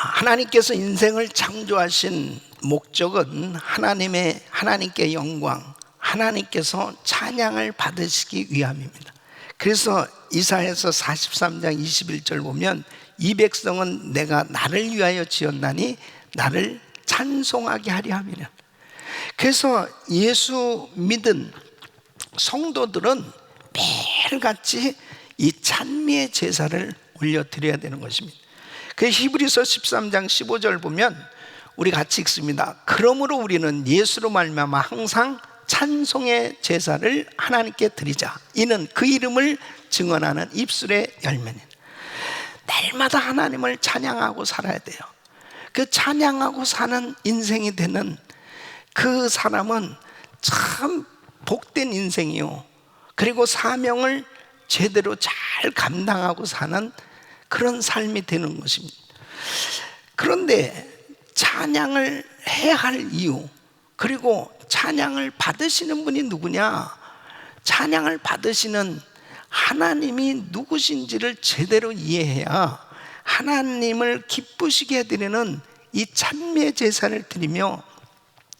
하나님께서 인생을 창조하신 목적은 하나님께 영광, 하나님께서 찬양을 받으시기 위함입니다. 그래서 이사야서 43장 21절 보면 이 백성은 내가 나를 위하여 지었나니 나를 찬송하게 하려 함이라. 그래서 예수 믿은 성도들은 매일같이 이 찬미의 제사를 올려드려야 되는 것입니다. 그 히브리서 13장 15절 보면 우리 같이 읽습니다. 그러므로 우리는 예수로 말미암아 항상 찬송의 제사를 하나님께 드리자. 이는 그 이름을 증언하는 입술의 열매니. 날마다 하나님을 찬양하고 살아야 돼요. 그 찬양하고 사는 인생이 되는 그 사람은 참 복된 인생이요, 그리고 사명을 제대로 잘 감당하고 사는 그런 삶이 되는 것입니다. 그런데 찬양을 해야 할 이유, 그리고 찬양을 받으시는 분이 누구냐? 찬양을 받으시는 하나님이 누구신지를 제대로 이해해야 하나님을 기쁘시게 해드리는 이 찬미의 제사를 드리며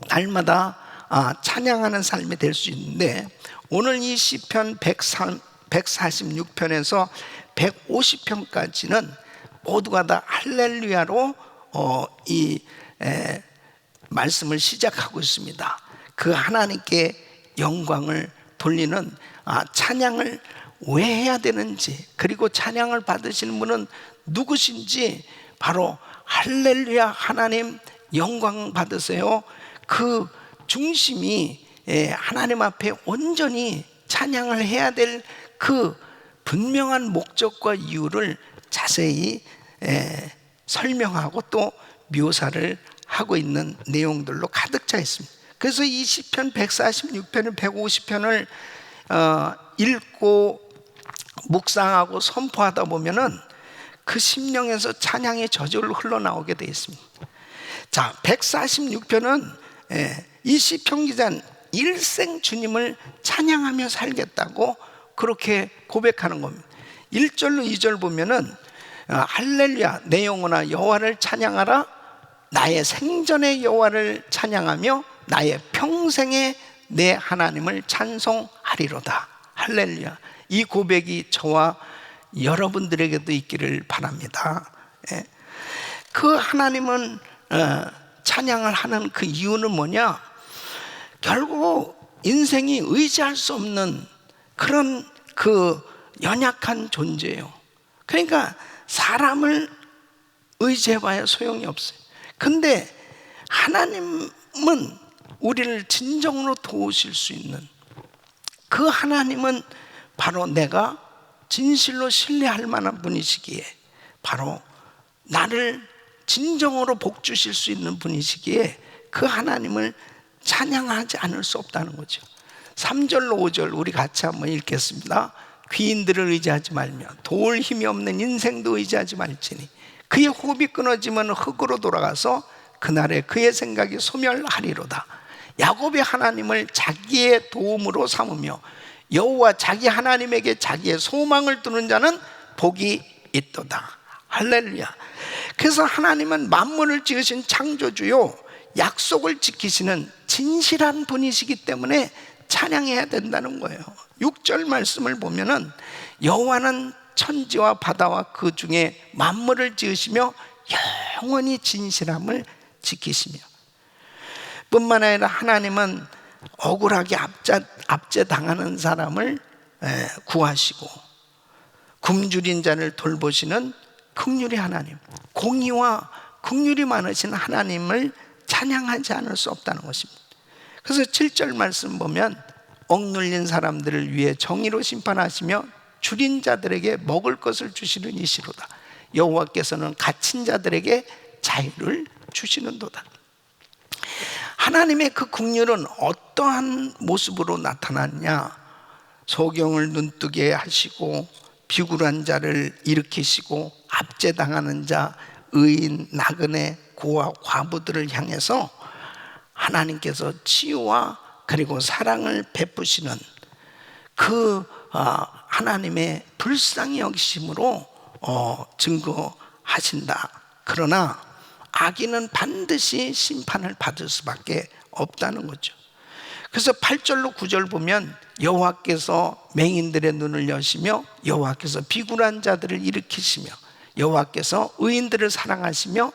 날마다 찬양하는 삶이 될 수 있는데, 오늘 이 시편 146편에서 150편까지는 모두가 다 할렐루야로 이 말씀을 시작하고 있습니다. 그 하나님께 영광을 돌리는 찬양을 왜 해야 되는지, 그리고 찬양을 받으시는 분은 누구신지, 바로 할렐루야 하나님 영광 받으세요. 그 중심이 하나님 앞에 온전히 찬양을 해야 될 그 분명한 목적과 이유를 자세히 설명하고 또 묘사를 하고 있는 내용들로 가득 차 있습니다. 그래서 이 시편 146편을 150편을 읽고 묵상하고 선포하다 보면은 그 심령에서 찬양의 저절로 흘러나오게 되어 있습니다. 자, 146편은 이 시편 기자는 일생 주님을 찬양하며 살겠다고 그렇게 고백하는 겁니다. 1절로 2절 보면은 할렐루야 내 영혼아 여호와를 찬양하라, 나의 생전의 여호와를 찬양하며 나의 평생에 내 하나님을 찬송하리로다. 할렐루야. 이 고백이 저와 여러분들에게도 있기를 바랍니다. 그 하나님은 찬양을 하는 그 이유는 뭐냐? 결국 인생이 의지할 수 없는 그런 그 연약한 존재예요. 그러니까 사람을 의지해봐야 소용이 없어요. 근데 하나님은 우리를 진정으로 도우실 수 있는 그 하나님은 바로 내가 진실로 신뢰할 만한 분이시기에, 바로 나를 진정으로 복 주실 수 있는 분이시기에 그 하나님을 찬양하지 않을 수 없다는 거죠. 3절로 5절 우리 같이 한번 읽겠습니다. 귀인들을 의지하지 말며 도울 힘이 없는 인생도 의지하지 말지니 그의 호흡이 끊어지면 흙으로 돌아가서 그날에 그의 생각이 소멸하리로다. 야곱의 하나님을 자기의 도움으로 삼으며 여호와 자기 하나님에게 자기의 소망을 두는 자는 복이 있도다. 할렐루야. 그래서 하나님은 만물을 지으신 창조주요 약속을 지키시는 진실한 분이시기 때문에 찬양해야 된다는 거예요. 6절 말씀을 보면은 여호와는 천지와 바다와 그 중에 만물을 지으시며 영원히 진실함을 지키시며, 뿐만 아니라 하나님은 억울하게 압제당하는 사람을 구하시고 굶주린 자를 돌보시는 긍휼의 하나님, 공의와 긍휼이 많으신 하나님을 찬양하지 않을 수 없다는 것입니다. 그래서 7절 말씀 보면 억눌린 사람들을 위해 정의로 심판하시며 줄인 자들에게 먹을 것을 주시는 이시로다. 여호와께서는 갇힌 자들에게 자유를 주시는도다. 하나님의 그 긍휼은 어떠한 모습으로 나타났냐? 소경을 눈뜨게 하시고 비굴한 자를 일으키시고 압제당하는 자, 의인, 나그네, 고아, 과부들을 향해서 하나님께서 치유와 그리고 사랑을 베푸시는 그 하나님의 불쌍히 여기심으로 증거하신다. 그러나 악인은 반드시 심판을 받을 수밖에 없다는 거죠. 그래서 8절로 9절 보면 여호와께서 맹인들의 눈을 여시며 여호와께서 비굴한 자들을 일으키시며 여호와께서 의인들을 사랑하시며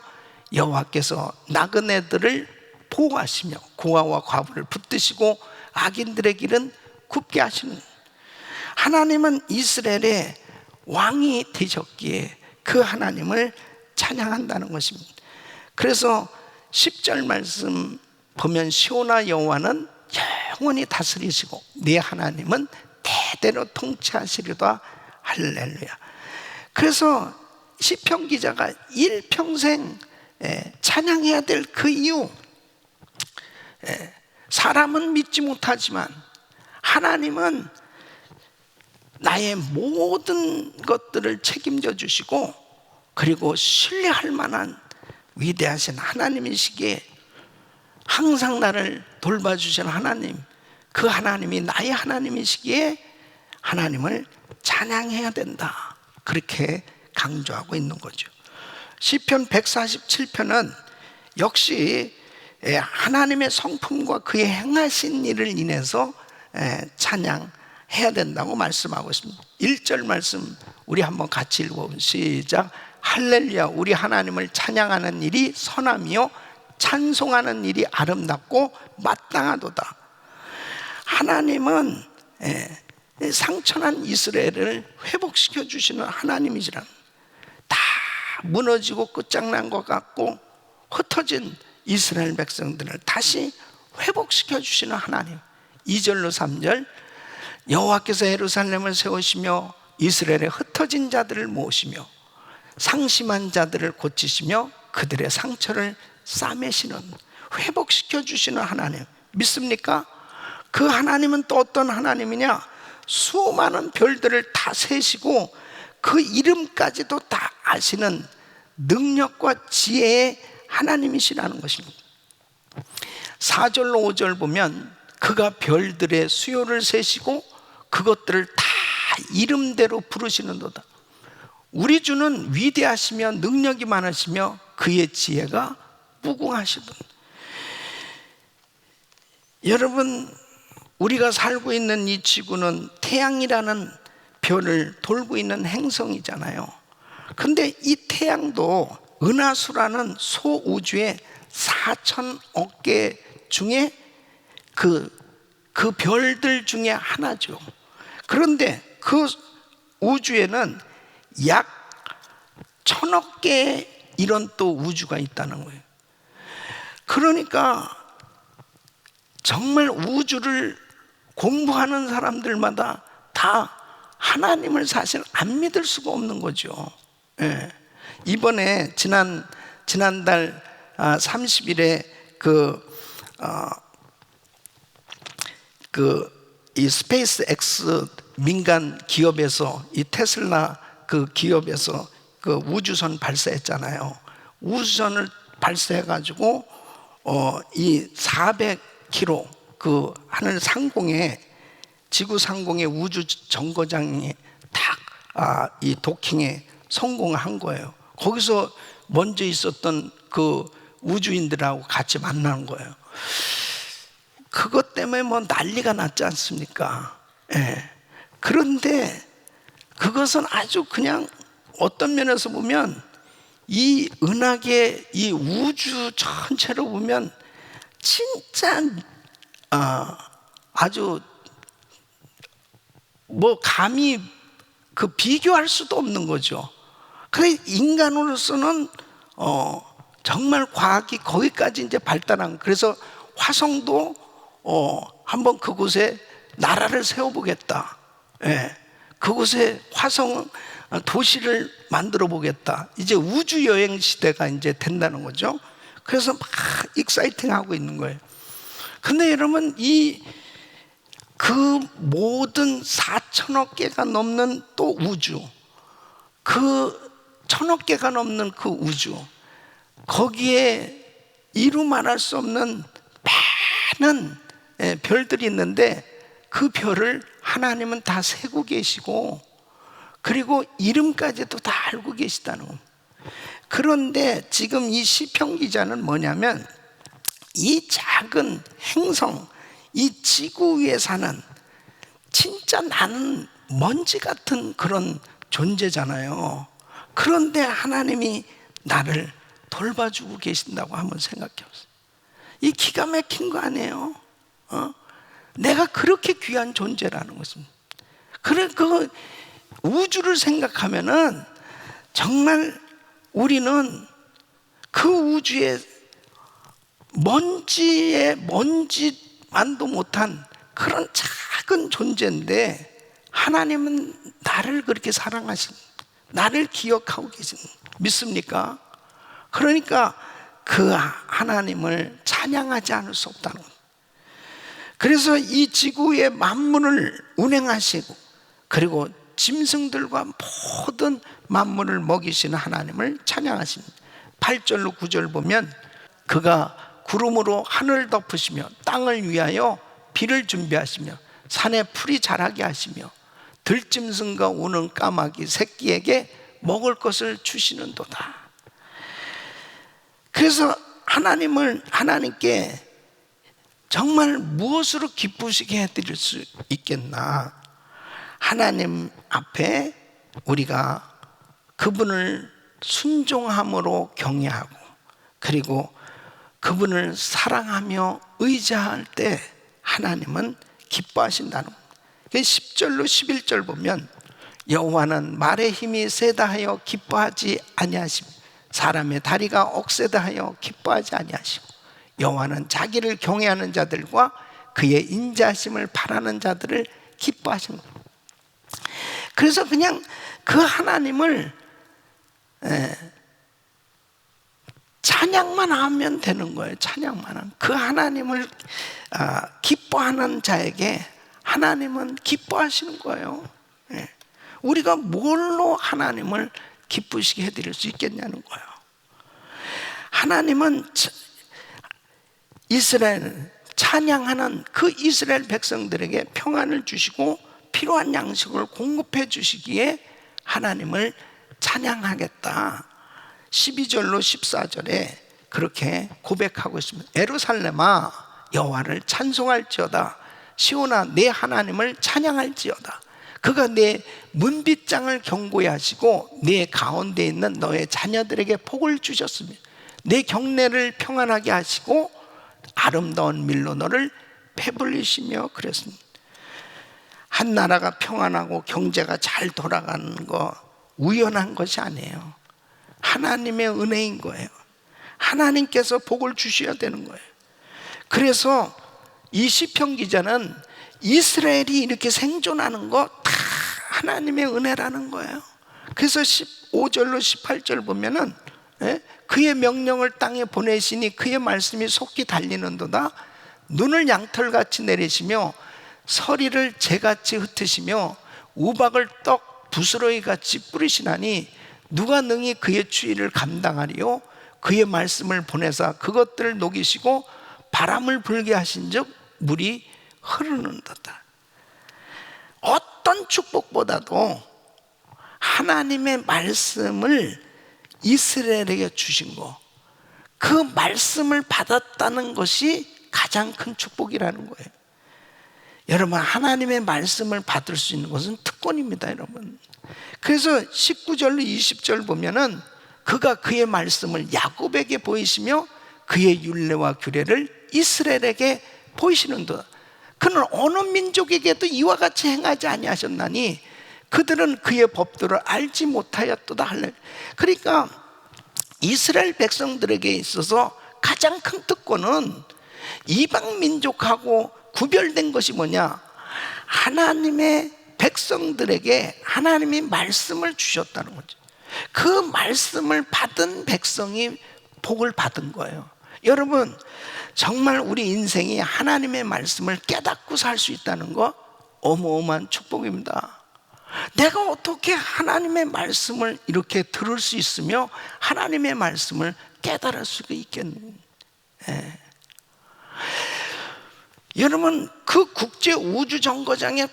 여호와께서 나그네들을 보호하시며 고아와 과부를 붙드시고 악인들의 길은 굽게 하시는, 하나님은 이스라엘의 왕이 되셨기에 그 하나님을 찬양한다는 것입니다. 그래서 10절 말씀 보면 시온아 여호와는 영원히 다스리시고 네 하나님은 대대로 통치하시리다. 할렐루야. 그래서 시편 기자가 일평생 찬양해야 될 그 이유, 사람은 믿지 못하지만 하나님은 나의 모든 것들을 책임져 주시고 그리고 신뢰할 만한 위대하신 하나님이시기에 항상 나를 돌봐주시는 하나님, 그 하나님이 나의 하나님이시기에 하나님을 찬양해야 된다, 그렇게 강조하고 있는 거죠. 시편 147편은 역시 하나님의 성품과 그의 행하신 일을 인해서 찬양해야 된다고 말씀하고 있습니다. 1절 말씀 우리 한번 같이 읽어보면 시작. 할렐루야, 우리 하나님을 찬양하는 일이 선함이요 찬송하는 일이 아름답고 마땅하도다. 하나님은 상처난 이스라엘을 회복시켜 주시는 하나님이시라. 다 무너지고 끝장난 것 같고 흩어진 이스라엘 백성들을 다시 회복시켜 주시는 하나님. 2절로 3절 여호와께서 예루살렘을 세우시며 이스라엘의 흩어진 자들을 모으시며 상심한 자들을 고치시며 그들의 상처를 싸매시는, 회복시켜 주시는 하나님 믿습니까? 그 하나님은 또 어떤 하나님이냐? 수많은 별들을 다 세시고 그 이름까지도 다 아시는 능력과 지혜의 하나님이시라는 것입니다. 4절로 5절 보면 그가 별들의 수요를 세시고 그것들을 다 이름대로 부르시는도다. 우리 주는 위대하시며 능력이 많으시며 그의 지혜가 무궁하시군. 여러분, 우리가 살고 있는 이 지구는 태양이라는 별을 돌고 있는 행성이잖아요. 근데 이 태양도 은하수라는 소우주의 4천억 개 중에 그 별들 중에 하나죠. 그런데 그 우주에는 약 1,000억 개의 이런 또 우주가 있다는 거예요. 그러니까 정말 우주를 공부하는 사람들마다 다 하나님을 사실 안 믿을 수가 없는 거죠. 이번에 지난달 30일에 이 스페이스 X 민간 기업에서 이 테슬라 그 기업에서 그 우주선 발사했잖아요. 우주선을 발사해가지고 이 400km 그 하늘 상공에, 지구 상공의 우주 정거장에 딱 이 도킹에 성공한 거예요. 거기서 먼저 있었던 그 우주인들하고 같이 만난 거예요. 그것 때문에 뭐 난리가 났지 않습니까? 그런데 그것은 아주 그냥 어떤 면에서 보면 이 은하계, 이 우주 전체로 보면 진짜 아주 뭐 감히 그 비교할 수도 없는 거죠. 그래 인간으로서는 정말 과학이 거기까지 이제 발달한, 그래서 화성도 한번 그곳에 나라를 세워보겠다. 그곳에 화성 도시를 만들어 보겠다. 이제 우주 여행 시대가 이제 된다는 거죠. 그래서 막 익사이팅하고 있는 거예요. 근데 여러분, 그 모든 4천억 개가 넘는 또 우주, 그 1,000억 개가 넘는 그 우주, 거기에 이루 말할 수 없는 많은 별들이 있는데 그 별을 하나님은 다 세고 계시고 그리고 이름까지도 다 알고 계시다는 겁니다. 그런데 지금 이 시편 기자는 뭐냐면 이 작은 행성, 이 지구 위에 사는 진짜 나는 먼지 같은 그런 존재잖아요. 그런데 하나님이 나를 돌봐주고 계신다고 한번 생각해 보세요. 이 기가 막힌 거 아니에요? 내가 그렇게 귀한 존재라는 것입니다. 그래, 그 우주를 생각하면은 정말 우리는 그 우주에 먼지만도 못한 그런 작은 존재인데 하나님은 나를 그렇게 사랑하신, 나를 기억하고 계신, 믿습니까? 그러니까 그 하나님을 찬양하지 않을 수 없다는 겁니다. 그래서 이 지구의 만물을 운행하시고 그리고 짐승들과 모든 만물을 먹이시는 하나님을 찬양하십니다. 8절로 9절 보면 그가 구름으로 하늘을 덮으시며 땅을 위하여 비를 준비하시며 산에 풀이 자라게 하시며 들짐승과 우는 까마귀 새끼에게 먹을 것을 주시는도다. 그래서 하나님께 정말 무엇으로 기쁘시게 해드릴 수 있겠나? 하나님 앞에 우리가 그분을 순종함으로 경외하고 그리고 그분을 사랑하며 의지할 때 하나님은 기뻐하신다는 거예요. 10절로 11절 보면 여호와는 말의 힘이 세다 하여 기뻐하지 아니하시며 사람의 다리가 억세다 하여 기뻐하지 아니하시고 여호와는 자기를 경외하는 자들과 그의 인자하심을 바라는 자들을 기뻐하시는 거예요. 그래서 그냥 그 하나님을 찬양만 하면 되는 거예요. 찬양만 하면. 그 하나님을 기뻐하는 자에게 하나님은 기뻐하시는 거예요. 우리가 뭘로 하나님을 기쁘시게 해드릴 수 있겠냐는 거예요. 하나님은 이스라엘 찬양하는 그 이스라엘 백성들에게 평안을 주시고 필요한 양식을 공급해 주시기에 하나님을 찬양하겠다. 12절로 14절에 그렇게 고백하고 있습니다. 예루살렘아 여호와를 찬송할지어다. 시온아 내 하나님을 찬양할지어다. 그가 내 문빗장을 견고히 하시고 내 가운데 있는 너의 자녀들에게 복을 주셨으며 내 경내를 평안하게 하시고 아름다운 밀로 너를 배불리시며 그랬습니다. 한 나라가 평안하고 경제가 잘 돌아가는 거 우연한 것이 아니에요. 하나님의 은혜인 거예요. 하나님께서 복을 주셔야 되는 거예요. 그래서 이 시편 기자는 이스라엘이 이렇게 생존하는 거 다 하나님의 은혜라는 거예요. 그래서 15절로 18절 보면은 그의 명령을 땅에 보내시니 그의 말씀이 속히 달리는도다. 눈을 양털같이 내리시며 서리를 재같이 흩으시며 우박을 떡 부스러기같이 뿌리시나니 누가 능히 그의 추위를 감당하리요? 그의 말씀을 보내사 그것들을 녹이시고 바람을 불게 하신즉 물이 흐르는도다. 어떤 축복보다도 하나님의 말씀을 이스라엘에게 주신 거, 그 말씀을 받았다는 것이 가장 큰 축복이라는 거예요. 여러분, 하나님의 말씀을 받을 수 있는 것은 특권입니다, 여러분. 그래서 19절로 20절 보면은 그가 그의 말씀을 야곱에게 보이시며 그의 율례와 규례를 이스라엘에게 보이시는도다. 그는 어느 민족에게도 이와 같이 행하지 아니하셨나니 그들은 그의 법도를 알지 못하였도다 할래. 그러니까 이스라엘 백성들에게 있어서 가장 큰 특권은 이방 민족하고 구별된 것이 뭐냐? 하나님의 백성들에게 하나님이 말씀을 주셨다는 거죠. 그 말씀을 받은 백성이 복을 받은 거예요. 여러분, 정말 우리 인생이 하나님의 말씀을 깨닫고 살 수 있다는 거 어마어마한 축복입니다. 내가 어떻게 하나님의 말씀을 이렇게 들을 수 있으며 하나님의 말씀을 깨달을 수가 있겠느냐. 여러분, 그 국제 우주 정거장에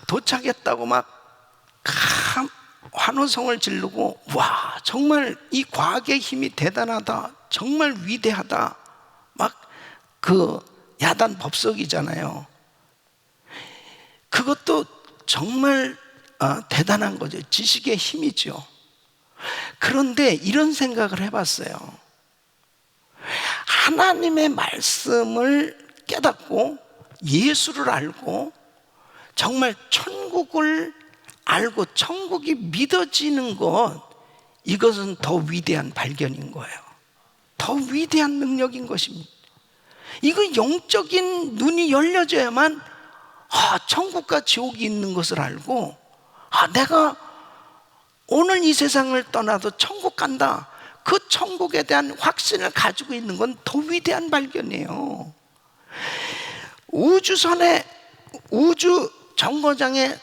도착했다고 막 환호성을 지르고 와 정말 이 과학의 힘이 대단하다, 정말 위대하다, 막 그 야단 법석이잖아요. 그것도 정말 대단한 거죠. 지식의 힘이죠. 그런데 이런 생각을 해봤어요. 하나님의 말씀을 깨닫고 예수를 알고 정말 천국을 알고 천국이 믿어지는 것, 이것은 더 위대한 발견인 거예요. 더 위대한 능력인 것입니다. 이거 영적인 눈이 열려져야만 천국과 지옥이 있는 것을 알고 내가 오늘 이 세상을 떠나도 천국 간다, 그 천국에 대한 확신을 가지고 있는 건 더 위대한 발견이에요. 우주선에, 우주 정거장에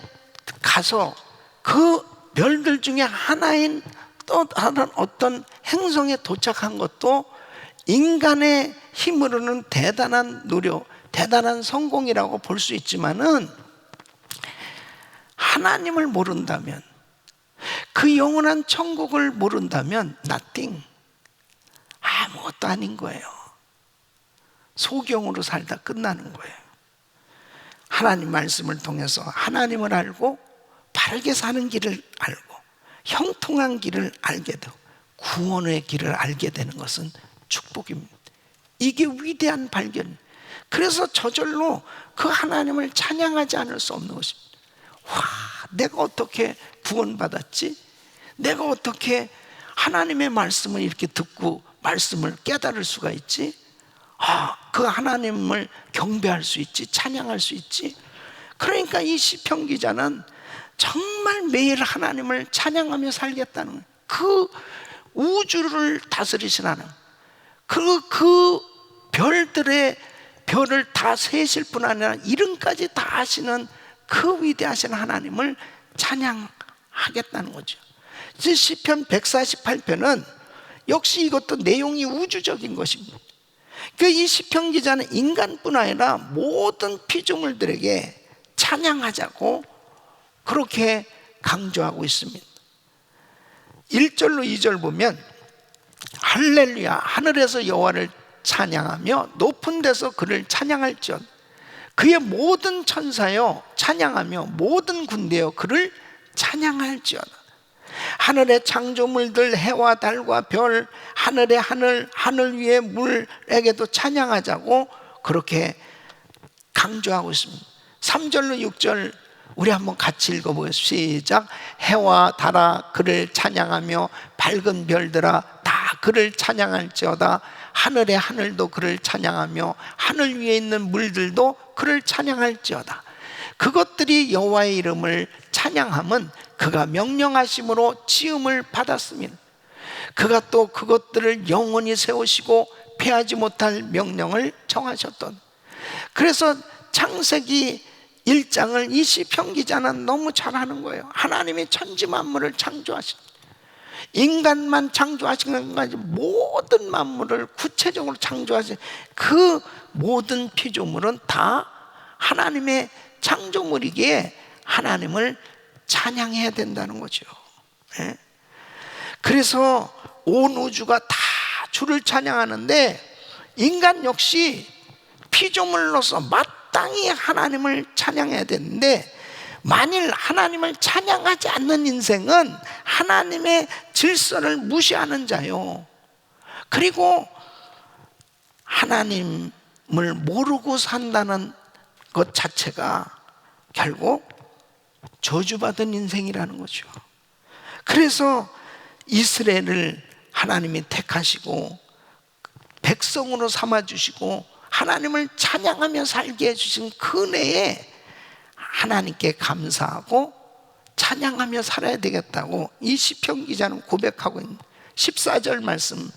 가서 그 별들 중에 하나인 또 다른 어떤 행성에 도착한 것도 인간의 힘으로는 대단한 노력, 대단한 성공이라고 볼 수 있지만은 하나님을 모른다면, 그 영원한 천국을 모른다면 nothing, 아무것도 아닌 거예요. 소경으로 살다 끝나는 거예요. 하나님 말씀을 통해서 하나님을 알고 바르게 사는 길을 알고 형통한 길을 알게 되고 구원의 길을 알게 되는 것은 축복입니다. 이게 위대한 발견. 그래서 저절로 그 하나님을 찬양하지 않을 수 없는 것입니다. 와, 내가 어떻게 구원받았지? 내가 어떻게 하나님의 말씀을 이렇게 듣고 말씀을 깨달을 수가 있지? 그 하나님을 경배할 수 있지, 찬양할 수 있지. 그러니까 이 시편 기자는 정말 매일 하나님을 찬양하며 살겠다는 거예요. 그 우주를 다스리신 하나님, 그 별들의 별을 다 세실 뿐 아니라 이름까지 다 하시는 그 위대하신 하나님을 찬양하겠다는 거죠. 시편 148편은 역시 이것도 내용이 우주적인 것입니다. 이 시편 기자는 인간뿐 아니라 모든 피조물들에게 찬양하자고 그렇게 강조하고 있습니다. 1절로 2절 보면 할렐루야, 하늘에서 여호와를 찬양하며 높은 데서 그를 찬양할지어다. 그의 모든 천사여 찬양하며 모든 군대여 그를 찬양할지어다. 하늘의 창조물들 해와 달과 별, 하늘의 하늘, 하늘 위의 물에게도 찬양하자고 그렇게 강조하고 있습니다. 3절로 6절 우리 한번 같이 읽어보겠습니다. 시작. 해와 달아 그를 찬양하며 밝은 별들아 다 그를 찬양할지어다. 하늘의 하늘도 그를 찬양하며 하늘 위에 있는 물들도 그를 찬양할지어다. 그것들이 여호와의 이름을 찬양함은 그가 명령하심으로 지음을 받았습니다. 그가 또 그것들을 영원히 세우시고 패하지 못할 명령을 정하셨던. 그래서 창세기 1장을 이 시편 기자는 너무 잘하는 거예요. 하나님이 천지 만물을 창조하신, 인간만 창조하신 것이 아니라 모든 만물을 구체적으로 창조하신 그 모든 피조물은 다 하나님의 창조물이기에 하나님을 찬양해야 된다는 거죠. 그래서 온 우주가 다 주를 찬양하는데 인간 역시 피조물로서 마땅히 하나님을 찬양해야 되는데, 만일 하나님을 찬양하지 않는 인생은 하나님의 질서를 무시하는 자요. 그리고 하나님을 모르고 산다는 것 자체가 결국 저주받은 인생이라는 거죠. 그래서 이스라엘을 하나님이 택하시고 백성으로 삼아주시고 하나님을 찬양하며 살게 해주신 그 은혜에 하나님께 감사하고 찬양하며 살아야 되겠다고 이 시편 기자는 고백하고 있는 14절 말씀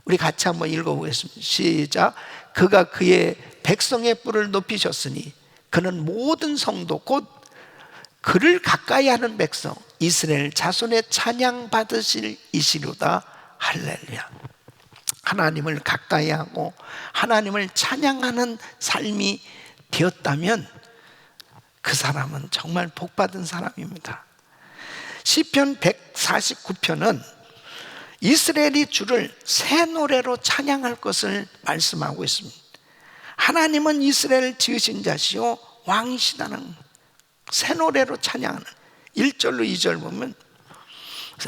우리 같이 한번 읽어보겠습니다. 시작. 그가 그의 백성의 뿔을 높이셨으니 그는 모든 성도 곧 그를 가까이 하는 백성 이스라엘 자손의 찬양 받으실 이시로다. 할렐루야. 하나님을 가까이 하고 하나님을 찬양하는 삶이 되었다면 그 사람은 정말 복받은 사람입니다. 시편 149편은 이스라엘이 주를 새 노래로 찬양할 것을 말씀하고 있습니다. 하나님은 이스라엘을 지으신 자시요 왕이시다는 새 노래로 찬양하는 1절로 2절 보면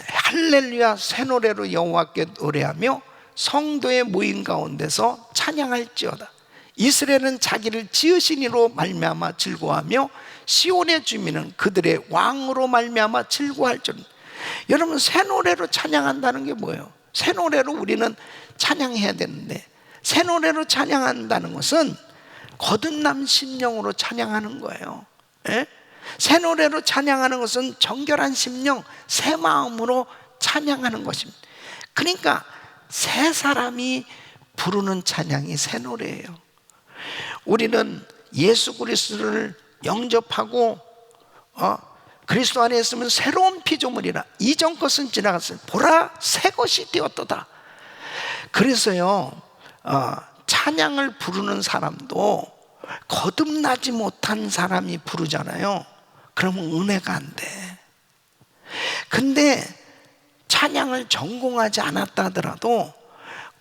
할렐루야 새 노래로 여호와께 노래하며 성도의 모임 가운데서 찬양할지어다. 이스라엘은 자기를 지으신 이로 말미암아 즐거워하며 시온의 주민은 그들의 왕으로 말미암아 즐거워할지어다. 여러분, 새 노래로 찬양한다는 게 뭐예요? 새 노래로 우리는 찬양해야 되는데, 새 노래로 찬양한다는 것은 거듭난 심령으로 찬양하는 거예요. 예? 새 노래로 찬양하는 것은 정결한 심령, 새 마음으로 찬양하는 것입니다. 그러니까 새 사람이 부르는 찬양이 새 노래예요. 우리는 예수 그리스도를 영접하고 그리스도 안에 있으면 새로운 피조물이라 이전 것은 지나갔으니 보라 새 것이 되었도다. 그래서요, 찬양을 부르는 사람도 거듭나지 못한 사람이 부르잖아요. 그러면 은혜가 안 돼. 근데 찬양을 전공하지 않았다 하더라도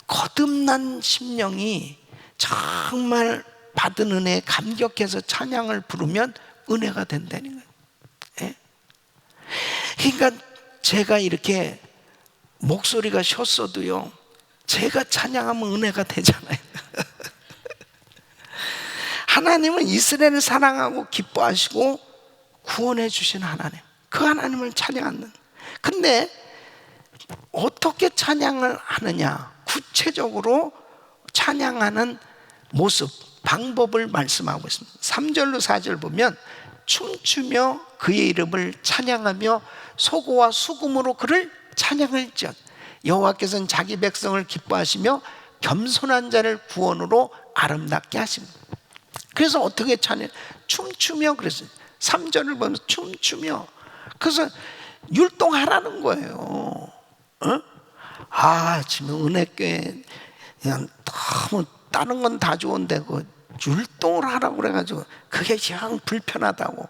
거듭난 심령이 정말 받은 은혜에 감격해서 찬양을 부르면 은혜가 된다는 거예요. 예? 그러니까 제가 이렇게 목소리가 쉬었어도요, 제가 찬양하면 은혜가 되잖아요. 하나님은 이스라엘을 사랑하고 기뻐하시고 구원해 주신 하나님, 그 하나님을 찬양하는. 근데 어떻게 찬양을 하느냐, 구체적으로 찬양하는 모습, 방법을 말씀하고 있습니다. 3절로 4절 보면 춤추며 그의 이름을 찬양하며 소고와 수금으로 그를 찬양할지어다. 여호와께서는 자기 백성을 기뻐하시며 겸손한 자를 구원으로 아름답게 하십니다. 그래서 어떻게 찬양? 춤추며. 그래서 3절을 보면 춤추며, 그래서 율동하라는 거예요. 지금 은혜교회 그냥 너무 다른 건 다 좋은데 그 율동을 하라고 그래가지고 그게 영 불편하다고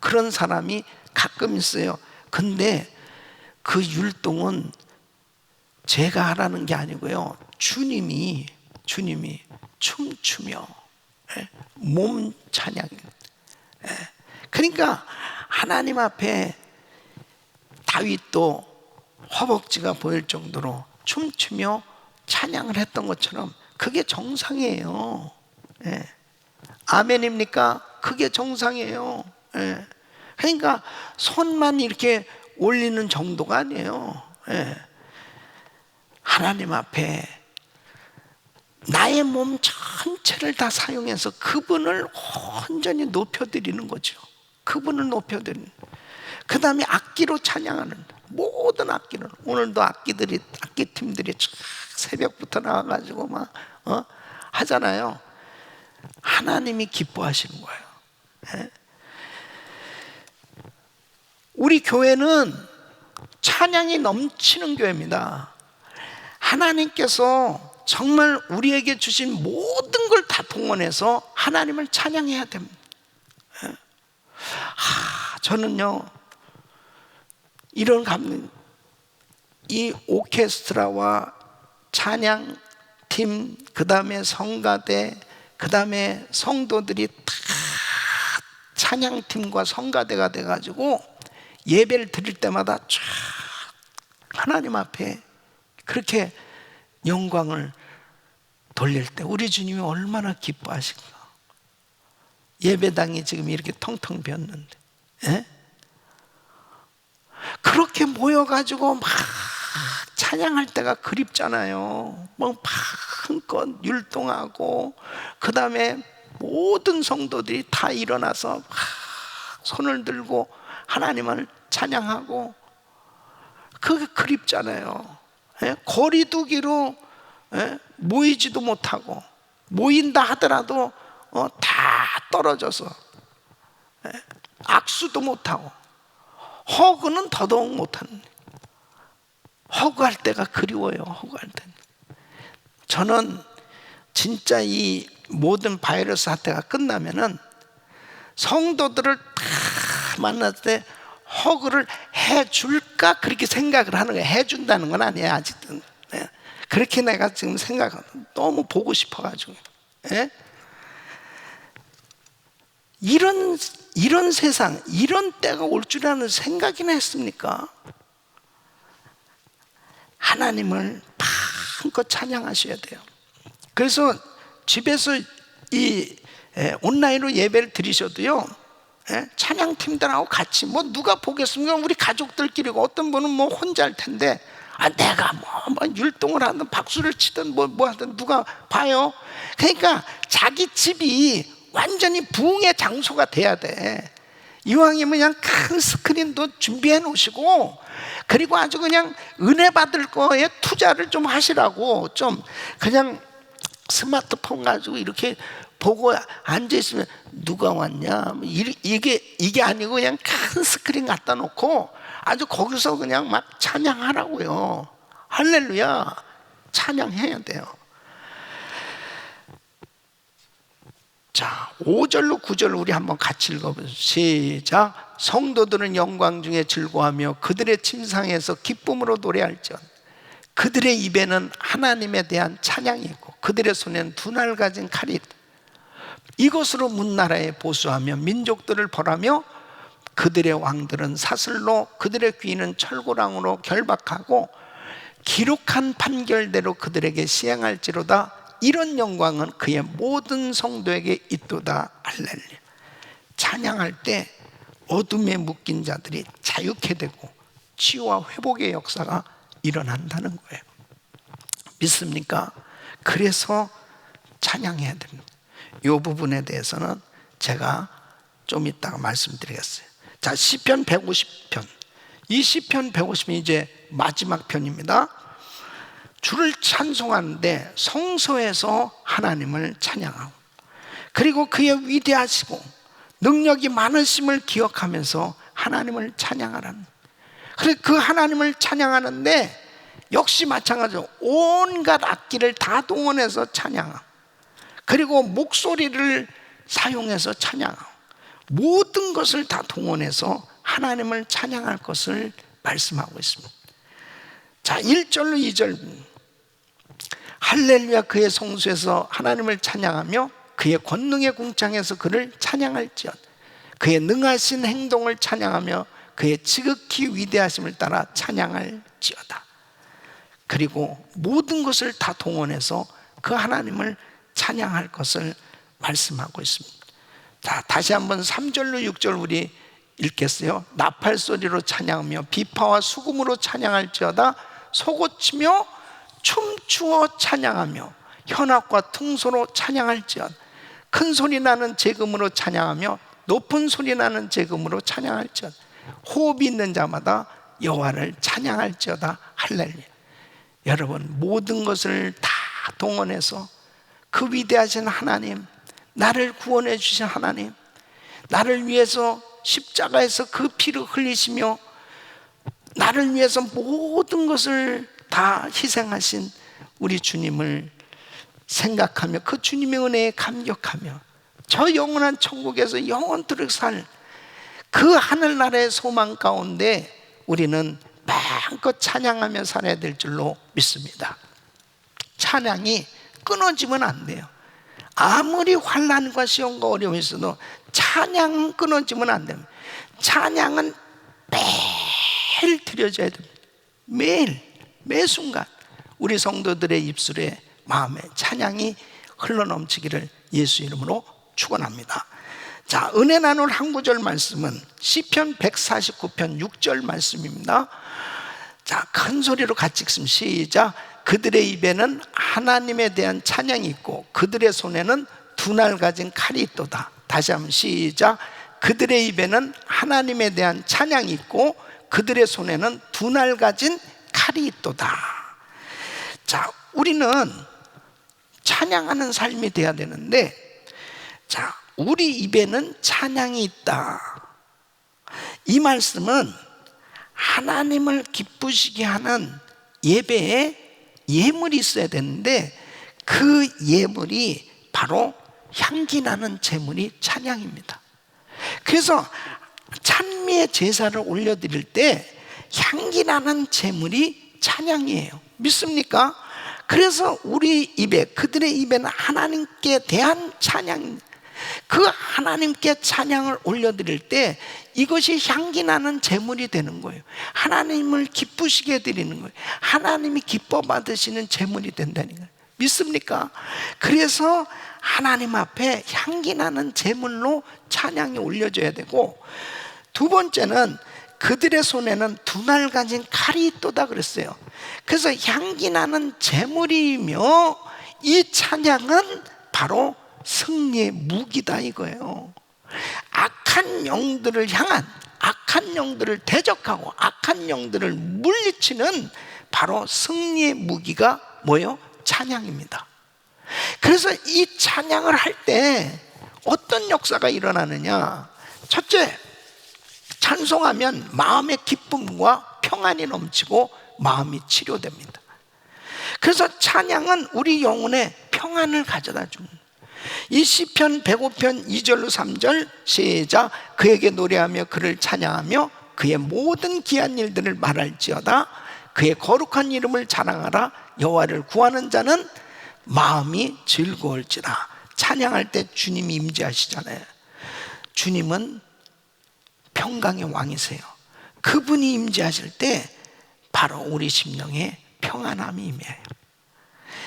그런 사람이 가끔 있어요. 근데 그 율동은 제가 하라는 게 아니고요, 주님이 춤추며 몸 찬양입니다. 그러니까 하나님 앞에 다윗도 허벅지가 보일 정도로 춤추며 찬양을 했던 것처럼 그게 정상이에요. 아멘입니까? 그게 정상이에요. 그러니까 손만 이렇게 올리는 정도가 아니에요. 하나님 앞에 나의 몸 전체를 다 사용해서 그분을 온전히 높여드리는 거죠. 그분을 높여드리는. 그 다음에 악기로 찬양하는, 모든 악기는, 오늘도 악기팀들이 새벽부터 나와가지고 막 하잖아요. 하나님이 기뻐하시는 거예요. 우리 교회는 찬양이 넘치는 교회입니다. 하나님께서 정말 우리에게 주신 모든 걸 다 동원해서 하나님을 찬양해야 됩니다. 저는요, 이런 감동, 이 오케스트라와 찬양팀, 그 다음에 성가대, 그 다음에 성도들이 다 찬양팀과 성가대가 돼가지고 예배를 드릴 때마다 쫙 하나님 앞에 그렇게 영광을 돌릴 때 우리 주님이 얼마나 기뻐하실까. 예배당이 지금 이렇게 텅텅 비었는데, 그렇게 모여가지고 막 찬양할 때가 그립잖아요. 뭐 마음껏 율동하고, 그 다음에 모든 성도들이 다 일어나서 막 손을 들고 하나님을 찬양하고, 그게 그립잖아요. 거리두기로 모이지도 못하고, 모인다 하더라도 다 떨어져서 악수도 못하고, 허그는 더더욱 못하는, 허그할 때가 그리워요. 허그할 때는. 저는 진짜 이 모든 바이러스 사태가 끝나면은 성도들을 다 만났을 때 허그를 해줄까 그렇게 생각을 하는 거예요. 해준다는 건 아니에요, 아직은. 예. 그렇게 내가 지금 너무 보고 싶어가지고. 예? 이런 세상, 이런 때가 올 줄이라는 생각이나 했습니까? 하나님을 마음껏 찬양하셔야 돼요. 그래서 집에서 온라인으로 예배를 드리셔도요, 찬양팀들하고 같이 누가 보겠습니까? 우리 가족들끼리고, 어떤 분은 혼자 할 텐데, 내가 율동을 하든 박수를 치든 뭐 하든 누가 봐요? 그러니까 자기 집이 완전히 부흥의 장소가 돼야 돼. 이왕이면 그냥 큰 스크린도 준비해 놓으시고, 그리고 아주 그냥 은혜 받을 거에 투자를 좀 하시라고. 좀 그냥 스마트폰 가지고 이렇게 보고 앉아 있으면 누가 왔냐, 이게 아니고 그냥 큰 스크린 갖다 놓고 아주 거기서 그냥 막 찬양하라고요. 할렐루야, 찬양해야 돼요. 자, 5절로 9절 우리 한번 같이 읽어보세요. 시작. 성도들은 영광 중에 즐거워하며 그들의 침상에서 기쁨으로 노래할지언. 그들의 입에는 하나님에 대한 찬양이 있고 그들의 손에는 두 날 가진 칼이 있다. 이것으로 문나라에 보수하며 민족들을 벌하며 그들의 왕들은 사슬로 그들의 귀는 철고랑으로 결박하고 기록한 판결대로 그들에게 시행할지로다. 이런 영광은 그의 모든 성도에게 있도다. 할렐루야. 찬양할 때 어둠에 묶인 자들이 자유케 되고 치유와 회복의 역사가 일어난다는 거예요. 믿습니까? 그래서 찬양해야 됩니다. 이 부분에 대해서는 제가 좀 이따가 말씀드리겠어요. 자, 시편 150편. 이 시편 150편 이제 마지막 편입니다. 주를 찬송하는데 성소에서 하나님을 찬양하고, 그리고 그의 위대하시고 능력이 많으심을 기억하면서 하나님을 찬양하라는. 그래서 그 하나님을 찬양하는데 역시 마찬가지로 온갖 악기를 다 동원해서 찬양하고, 그리고 목소리를 사용해서 찬양하고, 모든 것을 다 동원해서 하나님을 찬양할 것을 말씀하고 있습니다. 자, 1절로 2절. 할렐루야, 그의 성소에서 하나님을 찬양하며 그의 권능의 궁창에서 그를 찬양할지언. 그의 능하신 행동을 찬양하며 그의 지극히 위대하심을 따라 찬양할지어다. 그리고 모든 것을 다 동원해서 그 하나님을 찬양할 것을 말씀하고 있습니다. 자, 다시 한번 3절로 6절 우리 읽겠어요. 나팔 소리로 찬양하며 비파와 수금으로 찬양할지어다. 소고치며 춤추어 찬양하며 현악과 퉁소로 찬양할지어다. 큰 소리 나는 제금으로 찬양하며 높은 소리 나는 제금으로 찬양할지어다. 호흡이 있는 자마다 여호와를 찬양할지어다. 할렐루야. 여러분, 모든 것을 다 동원해서 그 위대하신 하나님, 나를 구원해 주신 하나님, 나를 위해서 십자가에서 그 피를 흘리시며 나를 위해서 모든 것을 다 희생하신 우리 주님을 생각하며 그 주님의 은혜에 감격하며 저 영원한 천국에서 영원토록 살 그 하늘나라의 소망 가운데 우리는 마음껏 찬양하며 살아야 될 줄로 믿습니다. 찬양이 끊어지면 안 돼요. 아무리 환난과 시험과 어려움이 있어도 찬양은 끊어지면 안 됩니다. 찬양은 매일 드려져야 됩니다. 매일, 매 순간 우리 성도들의 입술에 마음에 찬양이 흘러넘치기를 예수 이름으로 축원합니다. 자, 은혜 나눌 한 구절 말씀은 시편 149편 6절 말씀입니다. 자, 큰 소리로 같이 읽습니다. 시작. 그들의 입에는 하나님에 대한 찬양이 있고 그들의 손에는 두 날 가진 칼이 있도다. 다시 한번 시작. 그들의 입에는 하나님에 대한 찬양이 있고 그들의 손에는 두 날 가진 칼이 있도다. 자, 우리는 찬양하는 삶이 돼야 되는데, 자, 우리 입에는 찬양이 있다. 이 말씀은 하나님을 기쁘시게 하는 예배에 예물이 있어야 되는데 그 예물이 바로 향기 나는 제물이 찬양입니다. 그래서 찬미의 제사를 올려드릴 때 향기 나는 제물이 찬양이에요. 믿습니까? 그래서 우리 입에, 그들의 입에는 하나님께 대한 찬양, 그 하나님께 찬양을 올려드릴 때 이것이 향기 나는 제물이 되는 거예요. 하나님을 기쁘시게 드리는 거예요. 하나님이 기뻐 받으시는 제물이 된다는 거예요. 믿습니까? 그래서 하나님 앞에 향기 나는 제물로 찬양이 올려져야 되고, 두 번째는 그들의 손에는 두 날 가진 칼이 있도다 그랬어요. 그래서 향기 나는 제물이며 이 찬양은 바로 승리의 무기다 이거예요. 악한 영들을 향한, 악한 영들을 대적하고 악한 영들을 물리치는 바로 승리의 무기가 뭐예요? 찬양입니다. 그래서 이 찬양을 할 때 어떤 역사가 일어나느냐? 첫째, 찬송하면 마음의 기쁨과 평안이 넘치고 마음이 치료됩니다. 그래서 찬양은 우리 영혼에 평안을 가져다 줍니다. 이 시편 105편 2절로 3절 시작. 그에게 노래하며 그를 찬양하며 그의 모든 귀한 일들을 말할지어다. 그의 거룩한 이름을 자랑하라. 여호와를 구하는 자는 마음이 즐거울지라. 찬양할 때 주님이 임재하시잖아요. 주님은 평강의 왕이세요. 그분이 임재하실 때 바로 우리 심령에 평안함이 임해요.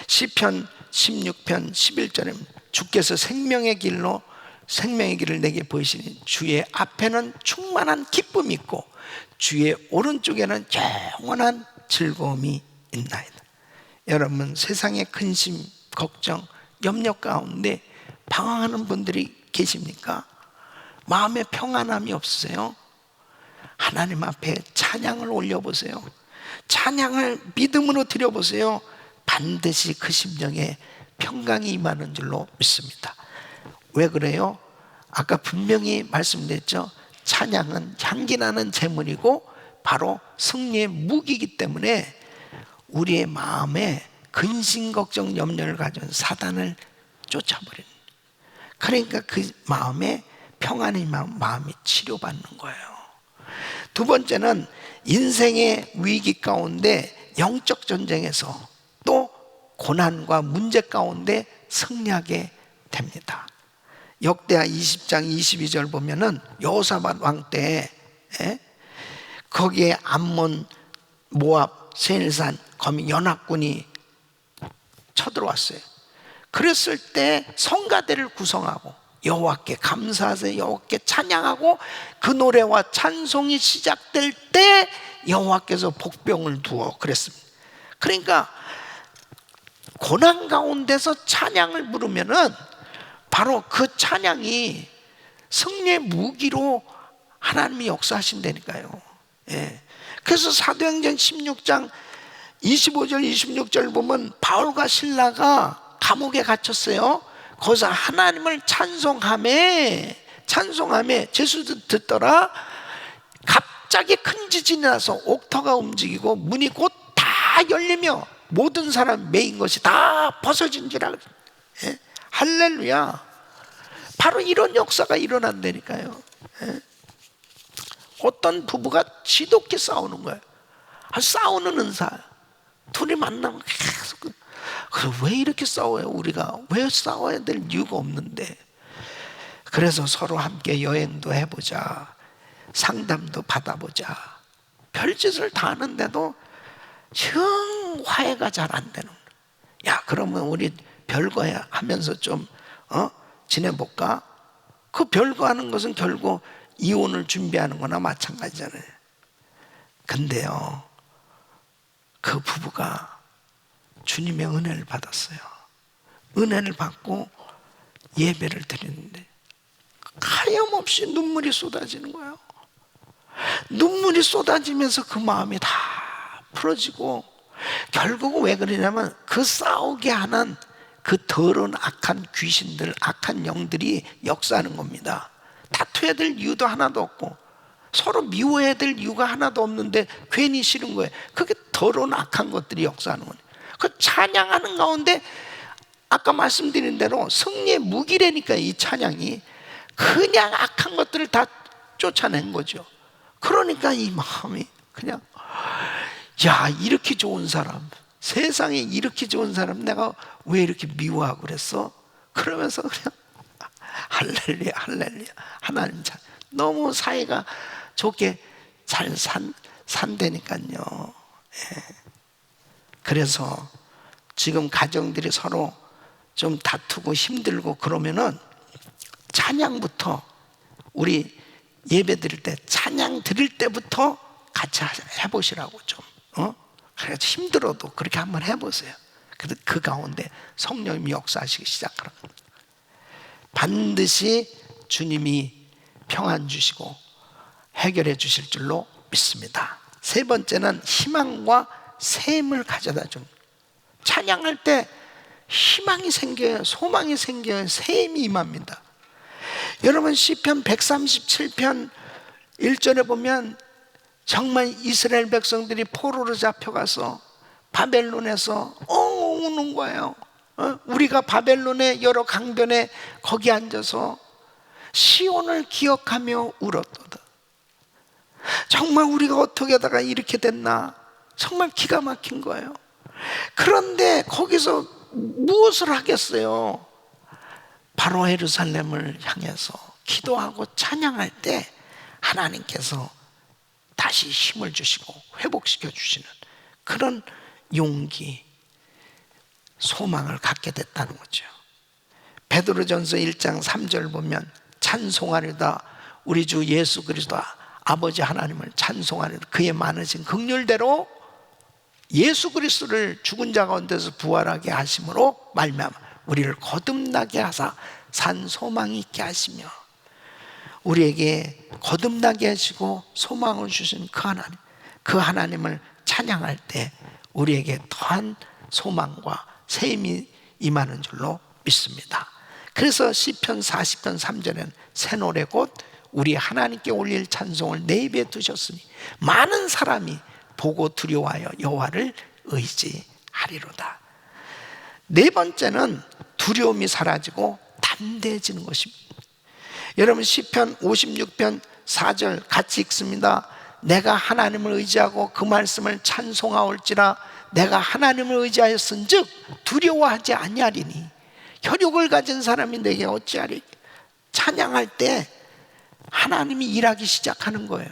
시편 16편 11절에 주께서 생명의 길을 내게 보이시니 주의 앞에는 충만한 기쁨이 있고 주의 오른쪽에는 영원한 즐거움이 있나이다. 여러분, 세상의 근심, 걱정, 염려 가운데 방황하는 분들이 계십니까? 마음에 평안함이 없으세요? 하나님 앞에 찬양을 올려보세요. 찬양을 믿음으로 드려보세요. 반드시 그 심령에 평강이 임하는 줄로 믿습니다. 왜 그래요? 아까 분명히 말씀드렸죠. 찬양은 향기 나는 제물이고 바로 승리의 무기이기 때문에 우리의 마음에 근심, 걱정, 염려를 가진 사단을 쫓아버리는, 그러니까 그 마음에 평안이 마음이 치료받는 거예요. 두 번째는 인생의 위기 가운데 영적 전쟁에서 또 고난과 문제 가운데 승리하게 됩니다. 역대하 20장 22절 보면은 여호사밧 왕 때 거기에 암몬, 모압, 세일산 거기 연합군이 쳐들어왔어요. 그랬을 때 성가대를 구성하고 여호와께 감사하세요, 여호와께 찬양하고 그 노래와 찬송이 시작될 때 여호와께서 복병을 두어 그랬습니다. 그러니까 고난 가운데서 찬양을 부르면은 바로 그 찬양이 승리의 무기로 하나님이 역사하신다니까요. 예. 그래서 사도행전 16장 25절 26절 보면 바울과 실라가 감옥에 갇혔어요. 거기서 하나님을 찬송하며 제수도 듣더라. 갑자기 큰 지진이 나서 옥터가 움직이고 문이 곧 다 열리며 모든 사람 메인 것이 다 벗어진 줄 알아요. 예? 할렐루야. 바로 이런 역사가 일어난다니까요. 예? 어떤 부부가 지독히 싸우는 거예요. 싸우는 은사. 둘이 만나면 계속 왜 이렇게 싸워요? 우리가 왜 싸워야 될 이유가 없는데. 그래서 서로 함께 여행도 해보자, 상담도 받아보자. 별짓을 다 하는데도 영 화해가 잘 안 되는 거예요. 야, 그러면 우리 별거 하면서 좀 지내볼까? 그 별거 하는 것은 결국 이혼을 준비하는 거나 마찬가지잖아요. 근데요, 그 부부가 주님의 은혜를 받았어요. 은혜를 받고 예배를 드리는데 하염없이 눈물이 쏟아지는 거예요. 눈물이 쏟아지면서 그 마음이 다 풀어지고, 결국은 왜 그러냐면 그 싸우게 하는 그 더러운 악한 귀신들, 악한 영들이 역사하는 겁니다. 다투어야 될 이유도 하나도 없고 서로 미워해야 될 이유가 하나도 없는데 괜히 싫은 거예요. 그게 더러운 악한 것들이 역사하는 거예요. 그 찬양하는 가운데 아까 말씀드린 대로 승리의 무기라니까. 이 찬양이 그냥 악한 것들을 다 쫓아낸 거죠. 그러니까 이 마음이 그냥 야, 이렇게 좋은 사람, 세상에 이렇게 좋은 사람 내가 왜 이렇게 미워하고 그랬어? 그러면서 그냥 할렐루야 할렐루야, 하나님 참 너무 사이가 좋게 잘 산다니까요. 예. 그래서 지금 가정들이 서로 좀 다투고 힘들고 그러면은 찬양부터, 우리 예배 드릴 때 찬양 드릴 때부터 같이 해보시라고 좀. 그래서 힘들어도 그렇게 한번 해보세요. 그 가운데 성령님이 역사하시기 시작하는 겁니다. 반드시 주님이 평안 주시고 해결해 주실 줄로 믿습니다. 세 번째는 희망과 샘을 가져다 줍니다. 찬양할 때 희망이 생겨요. 소망이 생겨요. 샘이 임합니다. 여러분, 시편 137편 1절에 보면 정말 이스라엘 백성들이 포로로 잡혀가서 바벨론에서 엉엉 우는 거예요. 우리가 바벨론의 여러 강변에 거기 앉아서 시온을 기억하며 울었도다. 정말 우리가 어떻게 하다가 이렇게 됐나, 정말 기가 막힌 거예요. 그런데 거기서 무엇을 하겠어요? 바로 예루살렘을 향해서 기도하고 찬양할 때 하나님께서 다시 힘을 주시고 회복시켜 주시는 그런 용기, 소망을 갖게 됐다는 거죠. 베드로전서 1장 3절 보면 찬송하리다 우리 주 예수 그리스도 아버지 하나님을 찬송하리다 그의 많으신 긍휼대로 예수 그리스도를 죽은 자 가운데서 부활하게 하심으로 말미암아 우리를 거듭나게 하사 산 소망이 있게 하시며, 우리에게 거듭나게 하시고 소망을 주신 그 하나님을 찬양할 때 우리에게 더한 소망과 샘이 임하는 줄로 믿습니다. 그래서 시편 40편 3절에는 새 노래 곧 우리 하나님께 올릴 찬송을 내 입에 두셨으니 많은 사람이 보고 두려워하여 여호와를 의지하리로다. 네 번째는 두려움이 사라지고 담대해지는 것입니다. 여러분, 시편 56편 4절 같이 읽습니다. 내가 하나님을 의지하고 그 말씀을 찬송하올지라 내가 하나님을 의지하였은즉 두려워하지 아니하리니 혈육을 가진 사람이 내게 어찌하리. 찬양할 때 하나님이 일하기 시작하는 거예요.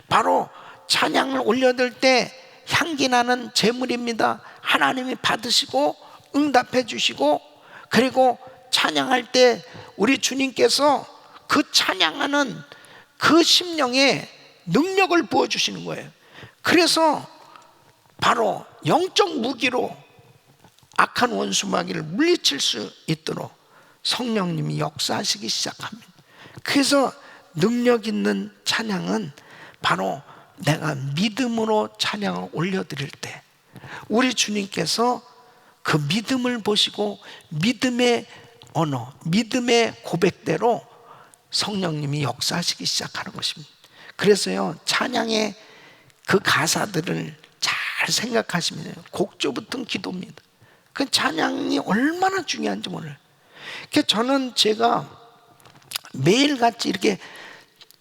바로 찬양을 올려들 때 향기 나는 제물입니다. 하나님이 받으시고 응답해 주시고, 그리고 찬양할 때 우리 주님께서 그 찬양하는 그 심령에 능력을 부어주시는 거예요. 그래서 바로 영적 무기로 악한 원수 마귀를 물리칠 수 있도록 성령님이 역사하시기 시작합니다. 그래서 능력 있는 찬양은 바로 내가 믿음으로 찬양을 올려드릴 때 우리 주님께서 그 믿음을 보시고 믿음의 언어, 믿음의 고백대로 성령님이 역사하시기 시작하는 것입니다. 그래서요, 찬양의 그 가사들을 잘 생각하시면 곡조부터 기도입니다. 그 찬양이 얼마나 중요한지 몰라요. 저는 제가 매일같이 이렇게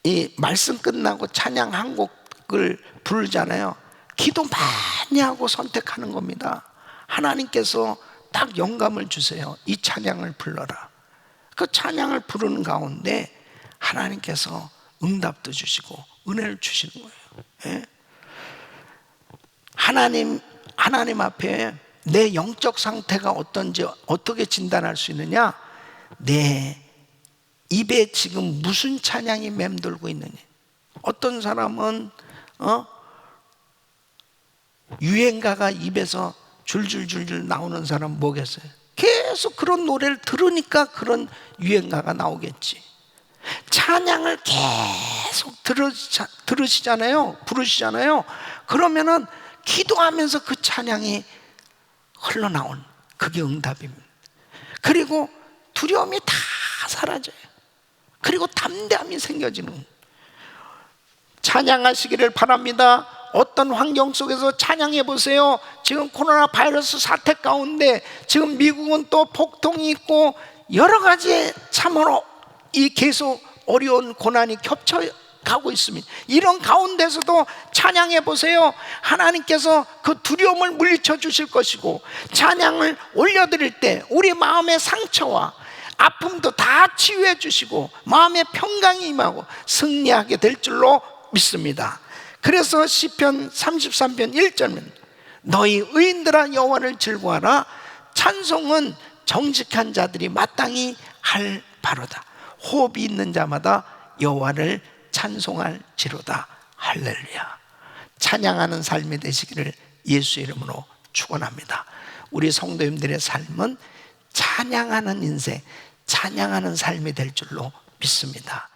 이 말씀 끝나고 찬양 한 곡을 부르잖아요. 기도 많이 하고 선택하는 겁니다. 하나님께서 딱 영감을 주세요. 이 찬양을 불러라. 그 찬양을 부르는 가운데 하나님께서 응답도 주시고 은혜를 주시는 거예요. 예? 하나님 앞에 내 영적 상태가 어떤지 어떻게 진단할 수 있느냐? 내 입에 지금 무슨 찬양이 맴돌고 있느냐? 어떤 사람은 유행가가 입에서 줄줄줄줄 나오는 사람 뭐겠어요? 계속 그런 노래를 들으니까 그런 유행가가 나오겠지. 찬양을 계속 들으시잖아요. 부르시잖아요. 그러면은 기도하면서 그 찬양이 흘러나온 그게 응답입니다. 그리고 두려움이 다 사라져요. 그리고 담대함이 생겨지는. 찬양하시기를 바랍니다. 어떤 환경 속에서 찬양해 보세요. 지금 코로나 바이러스 사태 가운데 지금 미국은 또 폭동이 있고 여러 가지 참으로 이 계속 어려운 고난이 겹쳐 가고 있습니다. 이런 가운데서도 찬양해 보세요. 하나님께서 그 두려움을 물리쳐 주실 것이고, 찬양을 올려드릴 때 우리 마음의 상처와 아픔도 다 치유해 주시고 마음의 평강이 임하고 승리하게 될 줄로 믿습니다. 그래서 시편 33편 1절은 너희 의인들아 여호와를 즐거워하라. 찬송은 정직한 자들이 마땅히 할 바로다. 호흡이 있는 자마다 여호와를 찬송할지로다. 할렐루야. 찬양하는 삶이 되시기를 예수 이름으로 축원합니다. 우리 성도님들의 삶은 찬양하는 인생, 찬양하는 삶이 될 줄로 믿습니다.